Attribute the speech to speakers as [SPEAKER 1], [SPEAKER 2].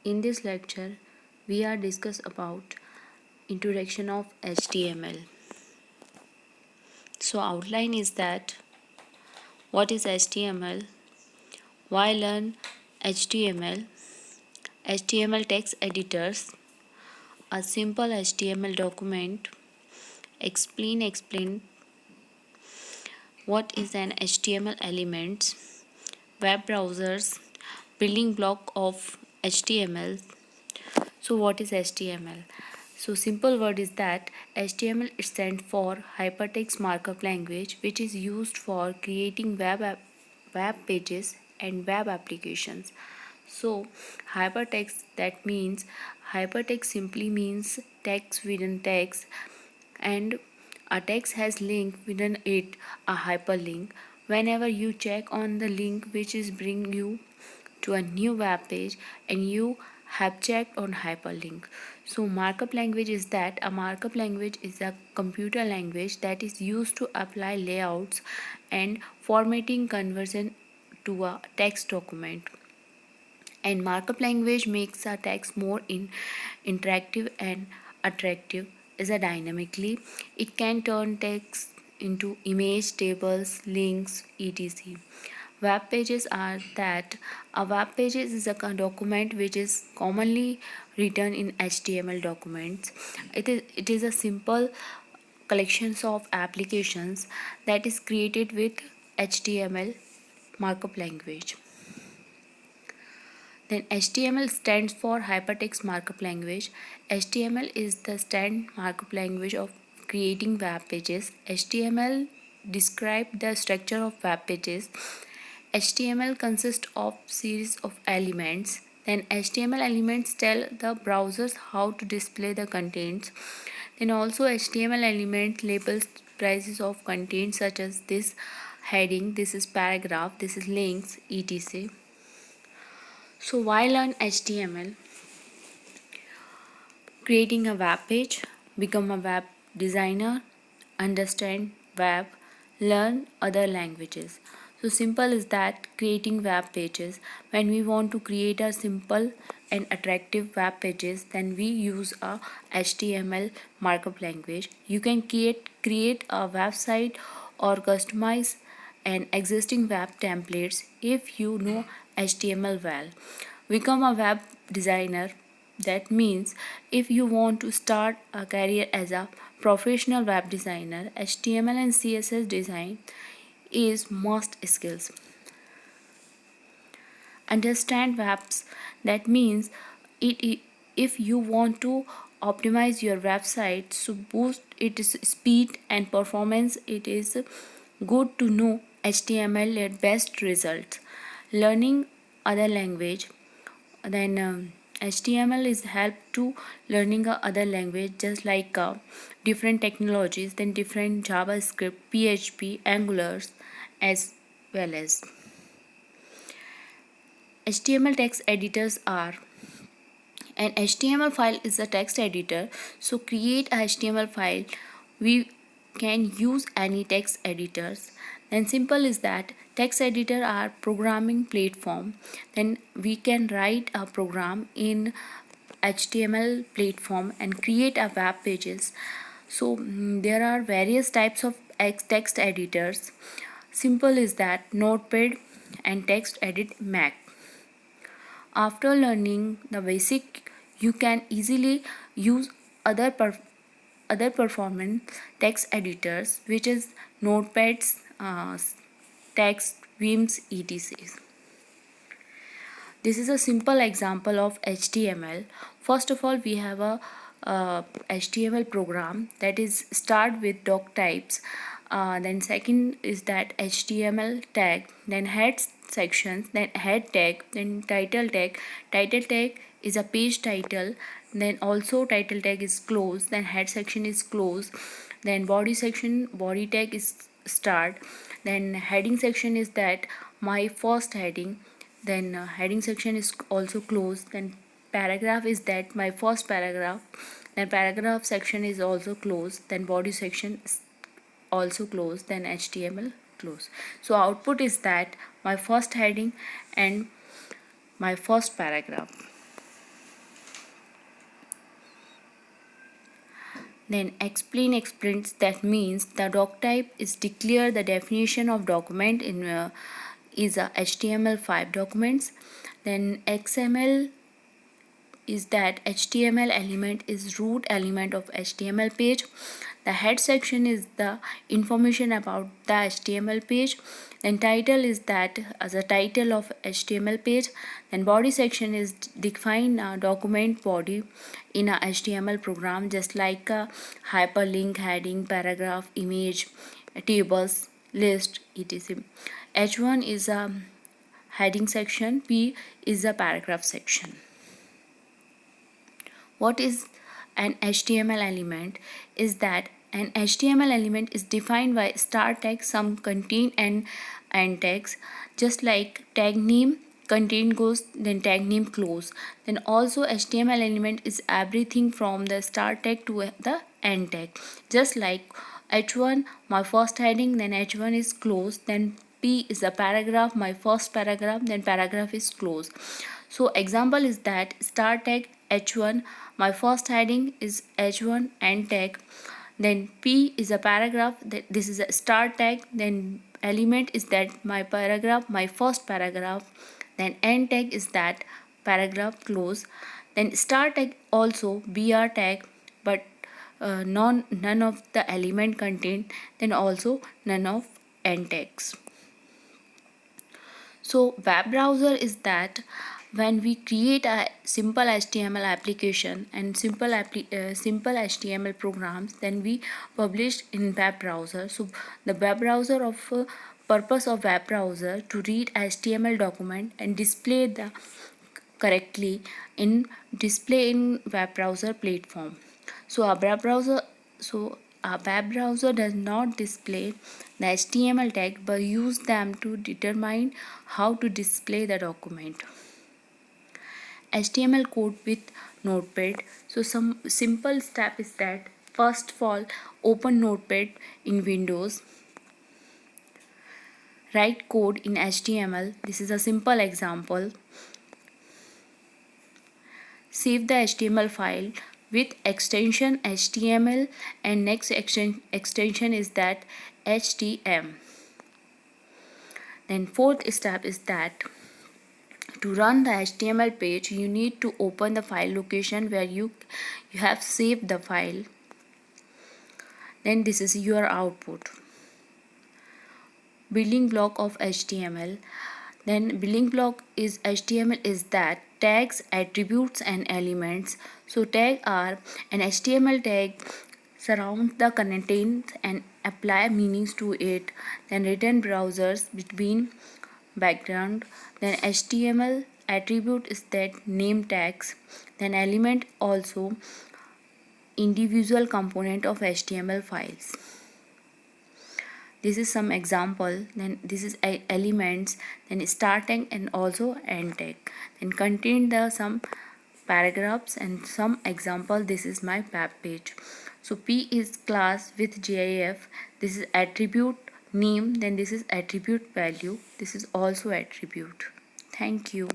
[SPEAKER 1] In this lecture, we are discuss about introduction of HTML. So outline is that what is HTML, why learn HTML, HTML text editors, a simple HTML document, explain what is an HTML elements, web browsers, building block of HTML. So what is HTML? So simple word is that HTML stands for Hypertext Markup Language, which is used for creating web pages and web applications. So hypertext, that means hypertext simply means text within text, and a text has link within it, a hyperlink. Whenever you check on the link which is bring you to a new web page and you have checked on hyperlink. So markup language is that a markup language is a computer language that is used to apply layouts and formatting conversion to a text document. And markup language makes a text more interactive and attractive is a dynamically. It can turn text into image, tables, links, etc. Web pages are that a web page is a document which is commonly written in HTML documents. It is a simple collections of applications that is created with HTML markup language. Then HTML stands for Hypertext Markup Language. HTML is the standard markup language of creating web pages. HTML describes the structure of web pages. HTML consists of series of elements. Then HTML elements tell the browsers how to display the contents. Then also HTML element labels prices of content such as this heading, this is paragraph, this is links, etc. So why learn HTML? Creating a web page, become a web designer, understand web, learn other languages. So simple is that creating web pages. When we want to create a simple and attractive web pages, then we use a HTML markup language. You can create a website or customize an existing web templates if you know HTML well. Become a web designer. That means if you want to start a career as a professional web designer, HTML and CSS design is must skills. Understand webs. That means if you want to optimize your website to boost its speed and performance, it is good to know HTML at best results. Learning other language, then HTML is help to learning a other language, just like different technologies, then different JavaScript, PHP, Angulars, as well as HTML text editors are. An HTML file is a text editor. So create a HTML file. We can use any text editors. Then simple is that text editor are programming platform. Then we can write a program in HTML platform and create a web pages. So there are various types of text editors. Simple is that Notepad and Text Edit Mac. After learning the basic, you can easily use other performance text editors, which is notepads, text, Vims, etc. This is a simple example of HTML. First of all, we have a HTML program that is start with doc types. Then second is that HTML tag, then head sections, then head tag, then title tag. Title tag is a page title, then also title tag is close, then head section is close, then body section, body tag is start, then heading section is that my first heading, then heading section is also closed, then paragraph is that my first paragraph, then paragraph section is also closed, then body section is also closed, then HTML close. So output is that my first heading and my first paragraph. Then explain explains, that means the doc type is declare the definition of document in is a HTML5 documents. Then XML is that HTML element is root element of HTML page. The head section is the information about the HTML page. Then title is that as a title of HTML page. Then body section is define a document body in a HTML program, just like a hyperlink, heading, paragraph, image, tables, list, etc. H1 is a heading section, P is a paragraph section. What is an HTML element? Is that an HTML element is defined by start tag, some contain and end tags, just like tag name contain goes, then tag name close. Then also HTML element is everything from the start tag to the end tag, just like H1 my first heading, then H1 is close, then P is a paragraph, my first paragraph, then paragraph is close. So example is that start tag H1, my first heading is H1 and tag, then P is a paragraph, this is a start tag, then element is that my paragraph, my first paragraph, then end tag is that paragraph close, then start tag also BR tag, but none of the element contained, then also none of end tags. So web browser is that when we create a simple HTML application and simple HTML programs, then we publish in web browser. So the web browser of purpose of web browser to read HTML document and display the correctly in display in web browser platform. So a web browser does not display the HTML tag but use them to determine how to display the document. HTML code with Notepad. So some simple step is that first of all open Notepad in Windows. Write code in HTML. This is a simple example. Save the HTML file with extension HTML, and next extension is that HTML. Then fourth step is that to run the HTML page you need to open the file location where you have saved the file. Then this is your output. Building block of HTML. Then building block is HTML is that tags, attributes and elements. So tag are an HTML tag surround the content and apply meanings to it. Then written browsers between background. Then HTML attribute is that name tags. Then element also individual component of HTML files. This is some example. Then this is elements, then start tag and also end tag, then contain the some paragraphs and some example. This is my web page. So P is class with GIF, this is attribute name, then this is attribute value, this is also attribute. Thank you.